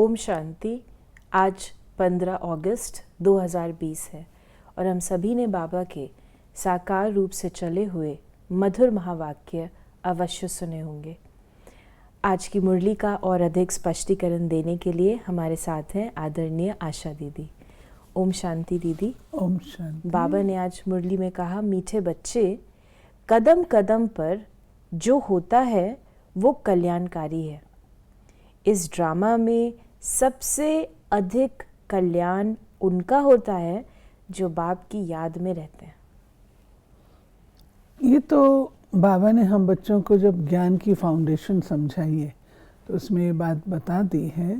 ओम शांति। आज 15 अगस्त 2020 है और हम सभी ने बाबा के साकार रूप से चले हुए मधुर महावाक्य अवश्य सुने होंगे। आज की मुरली का और अधिक स्पष्टीकरण देने के लिए हमारे साथ हैं आदरणीय आशा दीदी। ओम शांति दीदी। ओम शांति। बाबा ने आज मुरली में कहा, मीठे बच्चे, कदम कदम पर जो होता है वो कल्याणकारी है। इस ड्रामा में सबसे अधिक कल्याण उनका होता है जो बाप की याद में रहते हैं। ये तो बाबा ने हम बच्चों को जब ज्ञान की फाउंडेशन समझाई है तो उसमें ये बात बता दी है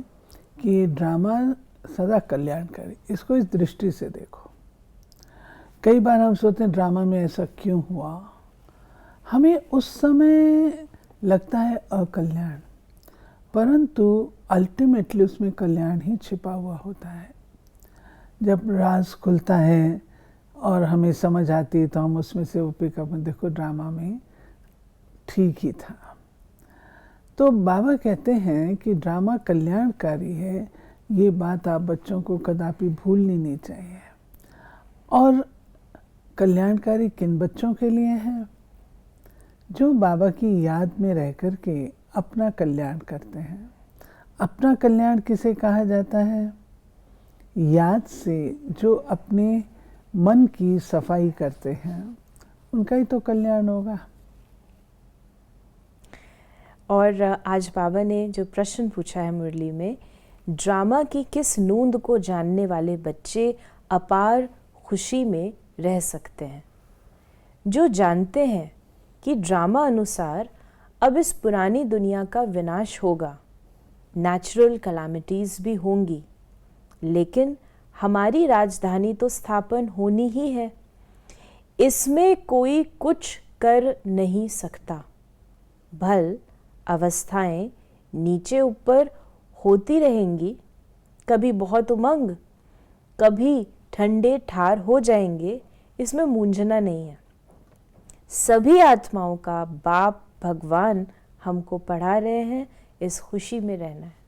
कि ये ड्रामा सदा कल्याणकारी। इसको इस दृष्टि से देखो। कई बार हम सोचते हैं ड्रामा में ऐसा क्यों हुआ, हमें उस समय लगता है अकल्याण, परंतु अल्टीमेटली उसमें कल्याण ही छिपा हुआ होता है। जब राज खुलता है और हमें समझ आती है तो हम उसमें से वो पिकअप में देखो ड्रामा में ठीक ही था। तो बाबा कहते हैं कि ड्रामा कल्याणकारी है। ये बात आप बच्चों को कदापि भूलनी नहीं चाहिए। और कल्याणकारी किन बच्चों के लिए है? जो बाबा की याद में रह कर के अपना कल्याण करते हैं। अपना कल्याण किसे कहा जाता है? याद से जो अपने मन की सफाई करते हैं उनका ही तो कल्याण होगा। और आज बाबा ने जो प्रश्न पूछा है मुरली में, ड्रामा की किस नूंद को जानने वाले बच्चे अपार खुशी में रह सकते हैं? जो जानते हैं कि ड्रामा अनुसार अब इस पुरानी दुनिया का विनाश होगा, नेचुरल कैलामिटीज भी होंगी, लेकिन हमारी राजधानी तो स्थापन होनी ही है। इसमें कोई कुछ कर नहीं सकता। भल अवस्थाएं नीचे ऊपर होती रहेंगी, कभी बहुत उमंग, कभी ठंडे ठार हो जाएंगे, इसमें मूंझना नहीं है। सभी आत्माओं का बाप भगवान हमको पढ़ा रहे हैं, इस खुशी में रहना है।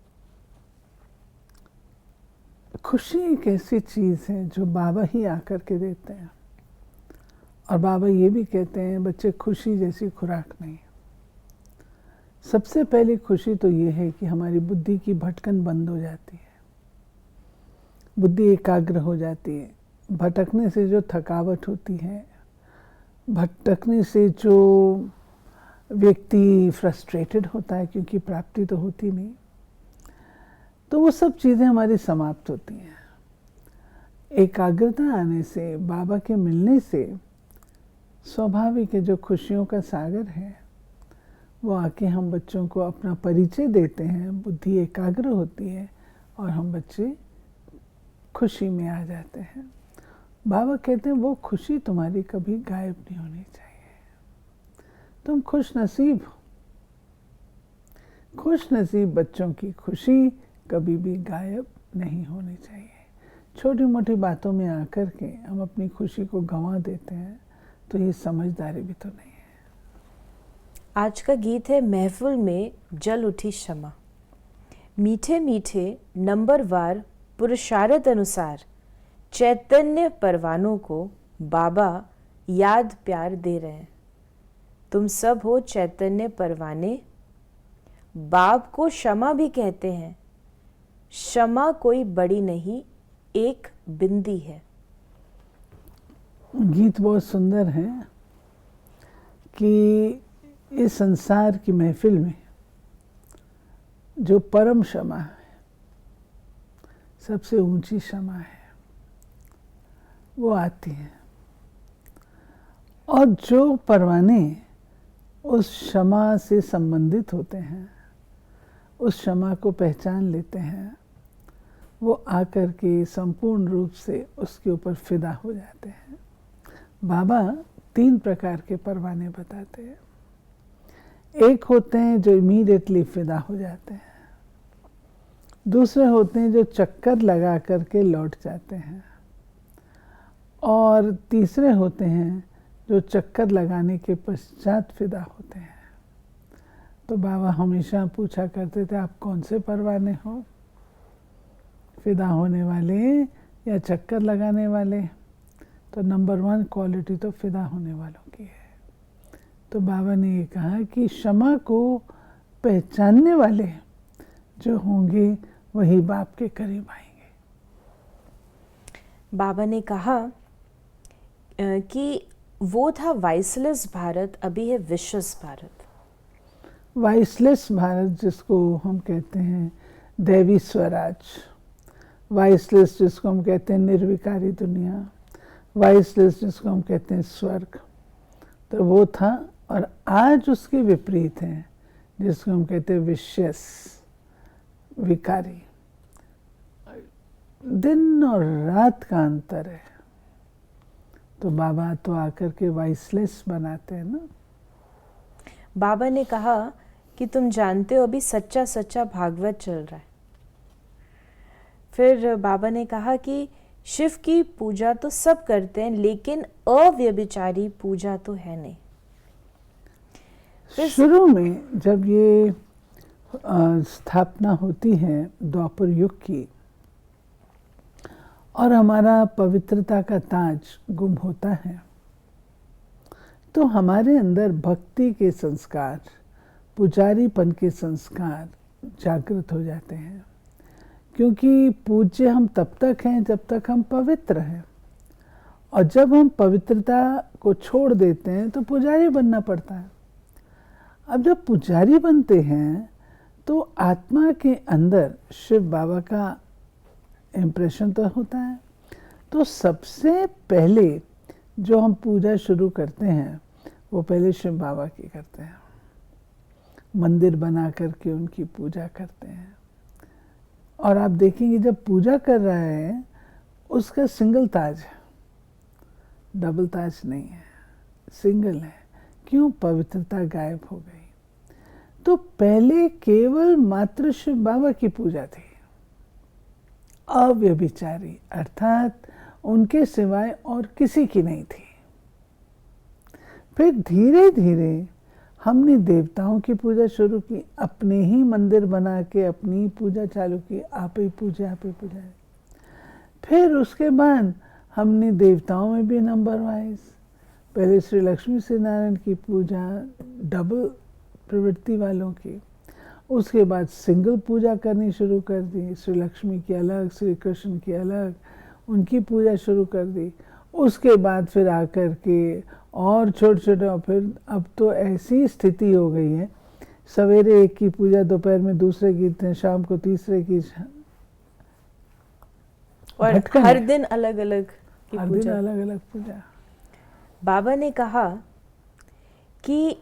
खुशी एक ऐसी चीज़ है जो बाबा ही आकर के देते हैं। और बाबा ये भी कहते हैं बच्चे, खुशी जैसी खुराक नहीं। सबसे पहली खुशी तो ये है कि हमारी बुद्धि की भटकन बंद हो जाती है, बुद्धि एकाग्र हो जाती है। भटकने से जो थकावट होती है, भटकने से जो व्यक्ति फ्रस्ट्रेटेड होता है क्योंकि प्राप्ति तो होती नहीं, तो वो सब चीज़ें हमारी समाप्त होती हैं। एकाग्रता आने से, बाबा के मिलने से स्वाभाविक है जो खुशियों का सागर है वो आके हम बच्चों को अपना परिचय देते हैं। बुद्धि एकाग्र होती है और हम बच्चे खुशी में आ जाते हैं। बाबा कहते हैं वो खुशी तुम्हारी कभी गायब नहीं होनी चाहिए। तुम खुश नसीब हो। खुश नसीब बच्चों की खुशी कभी भी गायब नहीं होनी चाहिए। छोटी मोटी बातों में आकर के हम अपनी खुशी को गंवा देते हैं तो ये समझदारी भी तो नहीं है। आज का गीत है, महफिल में जल उठी शमा। मीठे मीठे नंबरवार पुरुषार्थ अनुसार चैतन्य परवानों को बाबा याद प्यार दे रहे हैं। तुम सब हो चैतन्य परवाने। बाप को क्षमा भी कहते हैं। क्षमा कोई बड़ी नहीं, एक बिंदी है। गीत बहुत सुंदर है कि इस संसार की महफिल में जो परम क्षमा है, सबसे ऊंची क्षमा है, वो आती है। और जो परवाने उस क्षमा से संबंधित होते हैं, उस क्षमा को पहचान लेते हैं, वो आकर के संपूर्ण रूप से उसके ऊपर फिदा हो जाते हैं। बाबा 3 प्रकार के परवाने बताते हैं। एक होते हैं जो इमीडिएटली फिदा हो जाते हैं, दूसरे होते हैं जो चक्कर लगा करके लौट जाते हैं, और तीसरे होते हैं जो चक्कर लगाने के पश्चात फिदा होते हैं। तो बाबा हमेशा पूछा करते थे, आप कौन से परवाने हो? फिदा होने वाले या चक्कर लगाने वाले? तो नंबर 1 क्वालिटी तो फिदा होने वालों की है। तो बाबा ने ये कहा कि क्षमा को पहचानने वाले जो होंगे वही बाप के करीब आएंगे। बाबा ने कहा कि वो था वाइसलेस भारत, अभी है विश्वस भारत। वाइसलेस भारत जिसको हम कहते हैं दैवी स्वराज, वाइसलेस जिसको हम कहते हैं निर्विकारी दुनिया, वाइसलेस जिसको हम कहते हैं स्वर्ग, तो वो था। और आज उसके विपरीत है जिसको हम कहते हैं विशेष विकारी। दिन और रात का अंतर है। तो बाबा तो आकर के वाइसलेस बनाते हैं ना। बाबा ने कहा कि तुम जानते हो अभी सच्चा सच्चा भागवत चल रहा है। फिर बाबा ने कहा कि शिव की पूजा तो सब करते हैं, लेकिन अव्यभिचारी पूजा तो है नहीं। शुरू में जब ये स्थापना होती है द्वापर युग की और हमारा पवित्रता का ताज गुम होता है, तो हमारे अंदर भक्ति के संस्कार, पुजारीपन के संस्कार जागृत हो जाते हैं। क्योंकि पूज्य हम तब तक हैं जब तक हम पवित्र हैं, और जब हम पवित्रता को छोड़ देते हैं तो पुजारी बनना पड़ता है। अब जब पुजारी बनते हैं तो आत्मा के अंदर शिव बाबा का इम्प्रेशन तो होता है। तो सबसे पहले जो हम पूजा शुरू करते हैं वो पहले शिव बाबा की करते हैं, मंदिर बना करके उनकी पूजा करते हैं। और आप देखेंगे जब पूजा कर रहा है उसका सिंगल ताज है, डबल ताज नहीं है, सिंगल है। क्यों? पवित्रता गायब हो गई। तो पहले केवल मात्र शिव बाबा की पूजा थी, अव्यभिचारी, अर्थात उनके सिवाय और किसी की नहीं थी। फिर धीरे धीरे हमने देवताओं की पूजा शुरू की, अपने ही मंदिर बना के अपनी पूजा चालू की, आप ही पूजा, आप ही पूजा। फिर उसके बाद हमने देवताओं में भी नंबर वाइज, पहले श्री लक्ष्मी से नारायण की पूजा, डबल प्रवृत्ति वालों की, उसके बाद सिंगल पूजा करनी शुरू कर दी, श्री लक्ष्मी की अलग, श्री कृष्ण की अलग, उनकी पूजा शुरू कर दी। उसके बाद फिर आकर के और छोटे छोटे, और फिर अब तो ऐसी स्थिति हो गई है, सवेरे एक की पूजा, दोपहर में दूसरे की, शाम को तीसरे की, और हर दिन अलग अलग की हर दिन अलग अलग पूजा। बाबा ने कहा कि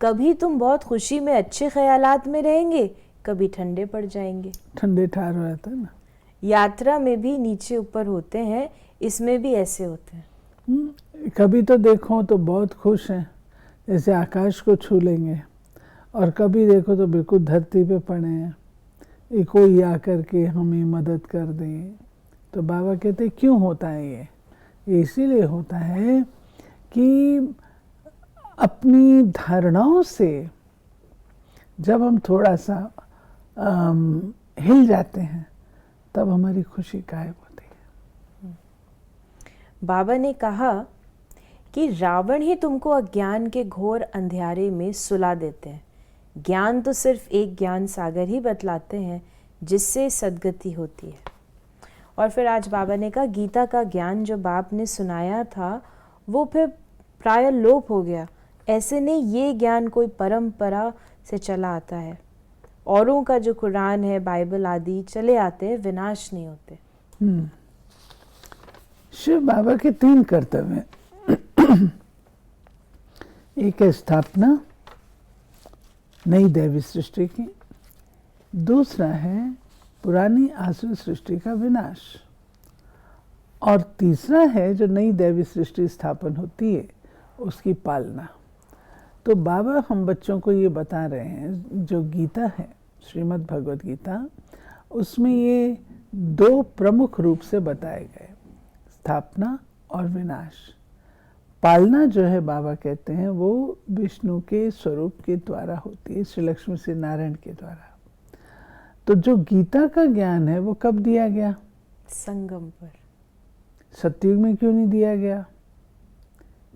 कभी तुम बहुत खुशी में अच्छे ख्यालात में रहेंगे, कभी ठंडे पड़ जाएंगे। ठंडे ठार हो जाता है ना। यात्रा में भी नीचे ऊपर होते हैं, इसमें भी ऐसे होते हैं। कभी तो देखो तो बहुत खुश हैं, जैसे आकाश को छू लेंगे, और कभी देखो तो बिल्कुल धरती पे पड़े हैं, ये कोई आकर के हमें मदद कर दे। तो बाबा कहते हैं क्यों होता है ये इसीलिए होता है कि अपनी धारणाओं से जब हम थोड़ा सा हिल जाते हैं तब हमारी खुशी गायब होती है। बाबा ने कहा कि रावण ही तुमको अज्ञान के घोर अंधियारे में सुला देते हैं। ज्ञान तो सिर्फ एक ज्ञान सागर ही बतलाते हैं जिससे सद्गति होती है। और फिर आज बाबा ने कहा गीता का ज्ञान जो बाप ने सुनाया था वो फिर प्राय लोप हो गया। ऐसे नहीं, ये ज्ञान कोई परंपरा से चला आता है। औरों का जो कुरान है, बाइबल आदि चले आते हैं, विनाश नहीं होते। शिव बाबा के 3 कर्तव्य हैं। एक है स्थापना नई दैवी सृष्टि की, दूसरा है पुरानी आसुरी सृष्टि का विनाश, और तीसरा है जो नई दैवी सृष्टि स्थापन होती है उसकी पालना। तो बाबा हम बच्चों को ये बता रहे हैं, जो गीता है श्रीमद् भगवद गीता, उसमें ये 2 प्रमुख रूप से बताए गए, स्थापना और विनाश। पालना जो है बाबा कहते हैं वो विष्णु के स्वरूप के द्वारा होती है, श्री लक्ष्मी से नारायण के द्वारा। तो जो गीता का ज्ञान है वो कब दिया गया? संगम पर। सतयुग में क्यों नहीं दिया गया?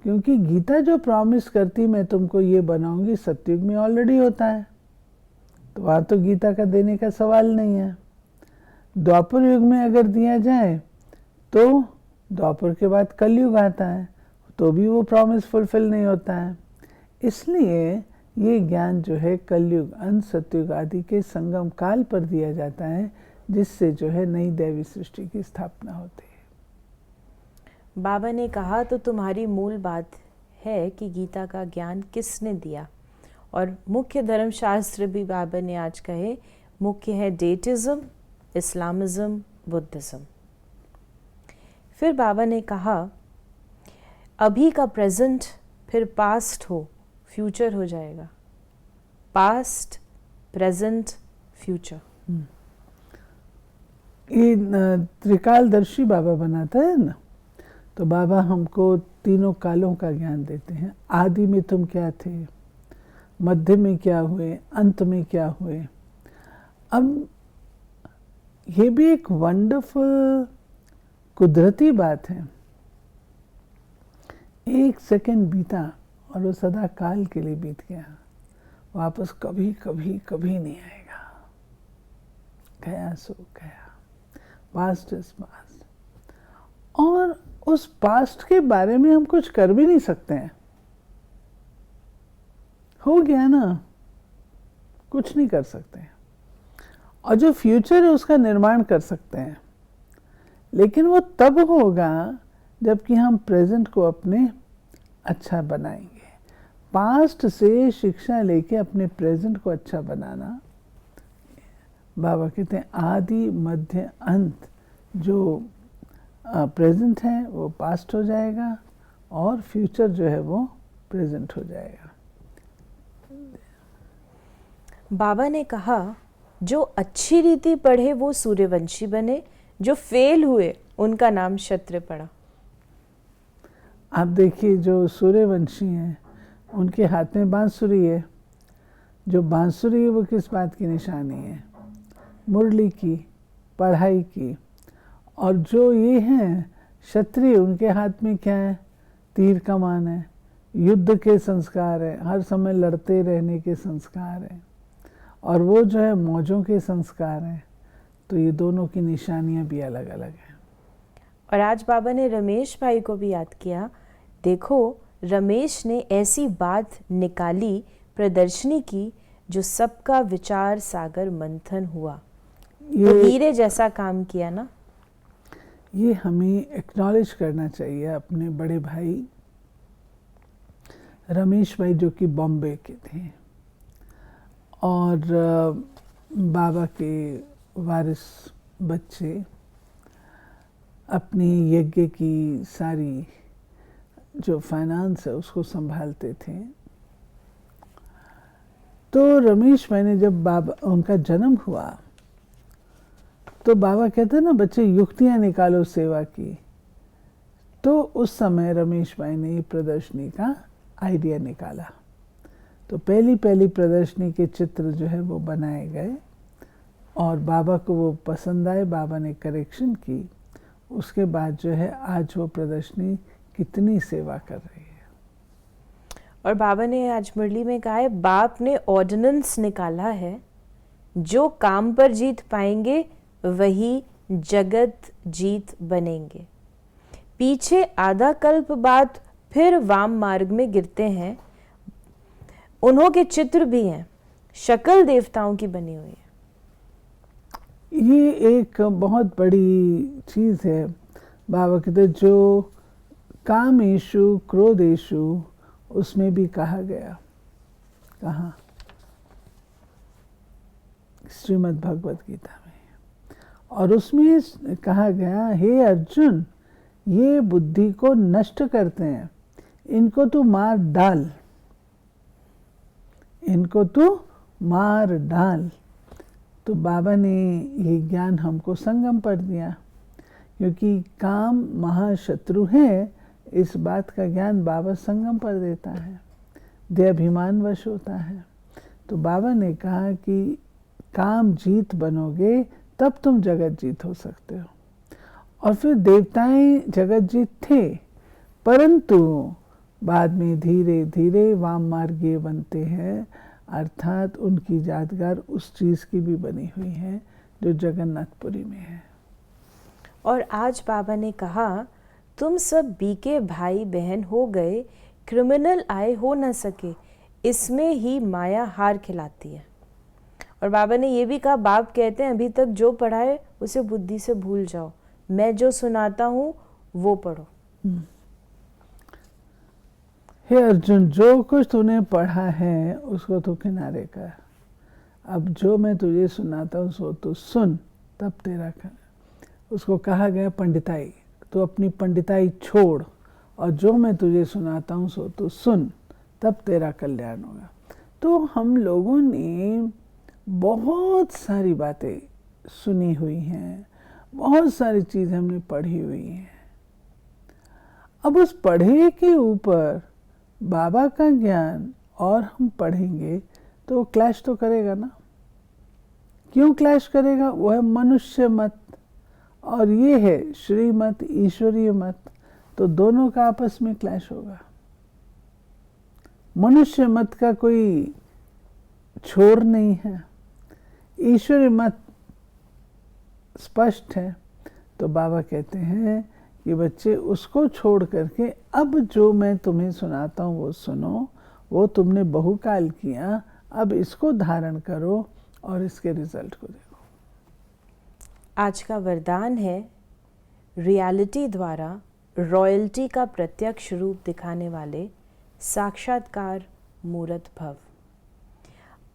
क्योंकि गीता जो प्रॉमिस करती मैं तुमको ये बनाऊंगी, सतयुग में ऑलरेडी होता है, तो वहाँ तो गीता का देने का सवाल नहीं है। द्वापर युग में अगर दिया जाए तो द्वापर के बाद कलयुग आता है, तो भी वो प्रॉमिस फुलफिल नहीं होता है। इसलिए ये ज्ञान जो है कलयुग, अंत, सतयुग आदि के संगम काल पर दिया जाता है, जिससे जो है नई दैवी सृष्टि की स्थापना होती है। बाबा ने कहा तो तुम्हारी मूल बात है कि गीता का ज्ञान किसने दिया, और मुख्य धर्मशास्त्र भी बाबा ने आज कहे मुख्य है डेटिज्म, इस्लामिज्म, बुद्धिज्म। फिर बाबा ने कहा अभी का प्रेजेंट फिर पास्ट हो, फ्यूचर हो जाएगा। Past, present, future. ये त्रिकालदर्शी बाबा बनाता है ना, तो बाबा हमको तीनों कालों का ज्ञान देते हैं। आदि में तुम क्या थे, मध्य में क्या हुए, अंत में क्या हुए। अब ये भी एक वंडरफुल कुदरती बात है, एक सेकंड बीता और वो सदा काल के लिए बीत गया, वापस कभी कभी कभी नहीं आएगा। गया सो गया, पास्ट इज पास्ट। और उस पास्ट के बारे में हम कुछ कर भी नहीं सकते हैं, हो गया ना, कुछ नहीं कर सकते हैं। और जो फ्यूचर है उसका निर्माण कर सकते हैं, लेकिन वो तब होगा जबकि हम प्रेजेंट को अपने अच्छा बनाएंगे। पास्ट से शिक्षा लेके अपने प्रेजेंट को अच्छा बनाना। बाबा कहते हैं आदि, मध्य, अंत। जो प्रेजेंट है वो पास्ट हो जाएगा और फ्यूचर जो है वो प्रेजेंट हो जाएगा। बाबा ने कहा जो अच्छी रीति पढ़े वो सूर्यवंशी बने, जो फेल हुए उनका नाम क्षत्रिय पड़ा। आप देखिए जो सूर्यवंशी हैं उनके हाथ में बांसुरी है। जो बांसुरी है वो किस बात की निशानी है? मुरली की, पढ़ाई की। और जो ये हैं क्षत्रिय, उनके हाथ में क्या है? तीर कमान है, युद्ध के संस्कार है, हर समय लड़ते रहने के संस्कार है, और वो जो है मौजों के संस्कार हैं। तो ये दोनों की निशानियां भी अलग अलग हैं। और आज बाबा ने रमेश भाई को भी याद किया। देखो रमेश ने ऐसी बात निकाली, प्रदर्शनी की, जो सबका विचार सागर मंथन हुआ। तो हीरे जैसा काम किया ना। ये हमें एक्नॉलेज करना चाहिए अपने बड़े भाई रमेश भाई, जो कि बॉम्बे के थे और बाबा के वारिस बच्चे अपनी यज्ञ की सारी जो फाइनेंस है उसको संभालते थे। तो रमेश भाई ने जब बाबा उनका जन्म हुआ तो बाबा कहते हैं ना बच्चे युक्तियां निकालो सेवा की। तो उस समय रमेश भाई ने प्रदर्शनी का आइडिया निकाला। तो पहली प्रदर्शनी के चित्र जो है वो बनाए गए और बाबा को वो पसंद आए। बाबा ने करेक्शन की। उसके बाद जो है आज वो प्रदर्शनी कितनी सेवा कर रही है। और बाबा ने आज मुरली में कहा है बाप ने ऑर्डिनेंस निकाला है, जो काम पर जीत पाएंगे वही जगत जीत बनेंगे। पीछे आधा कल्प बाद फिर वाम मार्ग में गिरते हैं। उन्हों के चित्र भी हैं, शक्ल देवताओं की बनी हुई है। ये एक बहुत बड़ी चीज़ है। बाबा कहते जो कामेशु क्रोधेशु, उसमें भी कहा गया, कहाँ? श्रीमद् भगवत गीता में। और उसमें कहा गया हे अर्जुन, ये बुद्धि को नष्ट करते हैं, इनको तू मार डाल, इनको तू मार डाल। तो बाबा ने ये ज्ञान हमको संगम पर दिया, क्योंकि काम महाशत्रु है। इस बात का ज्ञान बाबा संगम पर देता है, दे अभिमानवश होता है। तो बाबा ने कहा कि काम जीत बनोगे तब तुम जगत जीत हो सकते हो। और फिर देवताएं जगत जीत थे, परंतु बाद में धीरे धीरे वाम मार्गीय बनते हैं, अर्थात उनकी यादगार उस चीज़ की भी बनी हुई है जो जगन्नाथपुरी में है। और आज बाबा ने कहा, तुम सब बीके भाई बहन हो गए, क्रिमिनल आए हो न सके, इसमें ही माया हार खिलाती है। और बाबा ने ये भी कहा, बाप कहते हैं अभी तक जो पढ़ा है उसे बुद्धि से भूल जाओ, मैं जो सुनाता हूँ वो पढ़ो। हे अर्जुन, जो कुछ तूने पढ़ा है उसको तू किनारे कर, अब जो मैं तुझे सुनाता हूँ सो तू सुन, तब तेरा कर। उसको कहा गया पंडिताई, तो अपनी पंडिताई छोड़ और जो मैं तुझे सुनाता हूँ सो तू सुन, तब तेरा कल्याण होगा। तो हम लोगों ने बहुत सारी बातें सुनी हुई हैं, बहुत सारी चीज़ें हमने पढ़ी हुई हैं। अब उस पढ़े के ऊपर बाबा का ज्ञान और हम पढ़ेंगे तो क्लैश तो करेगा ना। क्यों क्लैश करेगा? वो है मनुष्य मत और ये है श्रीमत, ईश्वरीय मत, तो दोनों का आपस में क्लैश होगा। मनुष्य मत का कोई छोर नहीं है, ईश्वरीय मत स्पष्ट है। तो बाबा कहते हैं कि बच्चे उसको छोड़ करके अब जो मैं तुम्हें सुनाता हूँ वो सुनो, वो तुमने बहुकाल किया, अब इसको धारण करो और इसके रिजल्ट को देखो। आज का वरदान है, रियलिटी द्वारा रॉयल्टी का प्रत्यक्ष रूप दिखाने वाले साक्षात्कार मूर्त भव।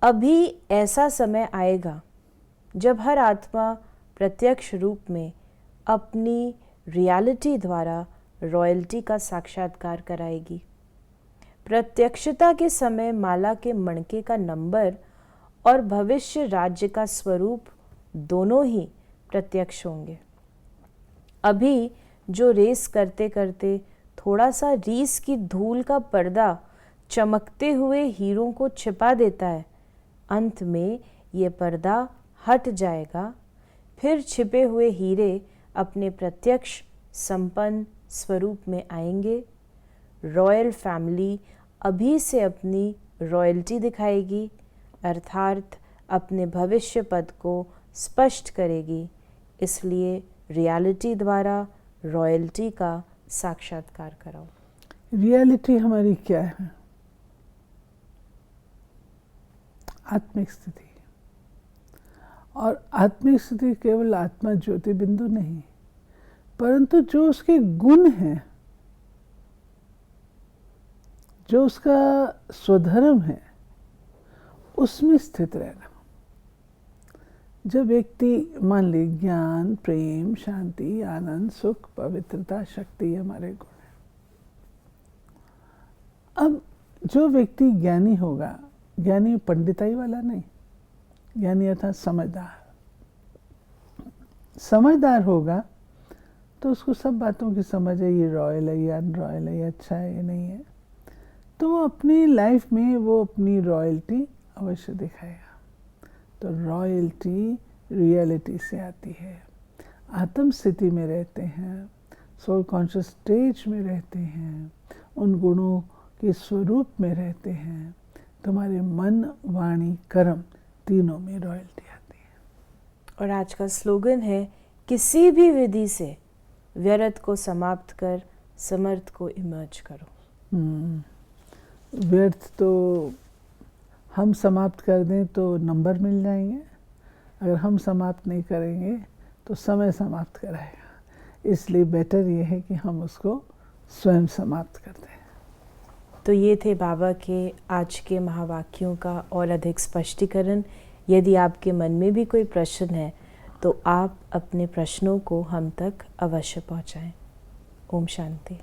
अभी ऐसा समय आएगा जब हर आत्मा प्रत्यक्ष रूप में अपनी रियलिटी द्वारा रॉयल्टी का साक्षात्कार कराएगी। प्रत्यक्षता के समय माला के मणके का नंबर और भविष्य राज्य का स्वरूप दोनों ही प्रत्यक्ष होंगे। अभी जो रेस करते करते थोड़ा सा रीस की धूल का पर्दा चमकते हुए हीरों को छिपा देता है, अंत में ये पर्दा हट जाएगा, फिर छिपे हुए हीरे अपने प्रत्यक्ष संपन्न स्वरूप में आएंगे। रॉयल फैमिली अभी से अपनी रॉयल्टी दिखाएगी, अर्थात अपने भविष्य पद को स्पष्ट करेगी। इसलिए रियलिटी द्वारा रॉयल्टी का साक्षात्कार कराओ। रियलिटी हमारी क्या है? आत्मिक स्थिति। और आत्मिक स्थिति केवल आत्मा ज्योति बिंदु नहीं, परंतु जो उसके गुण हैं, जो उसका स्वधर्म है, उसमें स्थित रहना। जब व्यक्ति मान ली ज्ञान, प्रेम, शांति, आनंद, सुख, पवित्रता, शक्ति हमारे गुण हैं। अब जो व्यक्ति ज्ञानी होगा, ज्ञानी पंडिताई वाला नहीं, ज्ञानी अर्थात समझदार होगा, तो उसको सब बातों की समझ है, ये रॉयल है, ये अनरॉयल है, ये अच्छा है, ये नहीं है। तो वो अपनी लाइफ में वो अपनी रॉयल्टी अवश्य दिखाएगा। तो रॉयल्टी रियलिटी से आती है। आत्म स्थिति में रहते हैं, सोल कॉन्शियस स्टेज में रहते हैं, उन गुणों के स्वरूप में रहते हैं, तुम्हारे मन, वाणी, कर्म तीनों में रॉयल्टी आती है। और आज का स्लोगन है, किसी भी विधि से व्यर्थ को समाप्त कर समर्थ को इमर्ज करो। व्यर्थ तो हम समाप्त कर दें तो नंबर मिल जाएंगे, अगर हम समाप्त नहीं करेंगे तो समय समाप्त कराएगा। इसलिए बेटर ये है कि हम उसको स्वयं समाप्त कर दें। तो ये थे बाबा के आज के महावाक्यों का और अधिक स्पष्टीकरण। यदि आपके मन में भी कोई प्रश्न है तो आप अपने प्रश्नों को हम तक अवश्य पहुंचाएं। ओम शांति।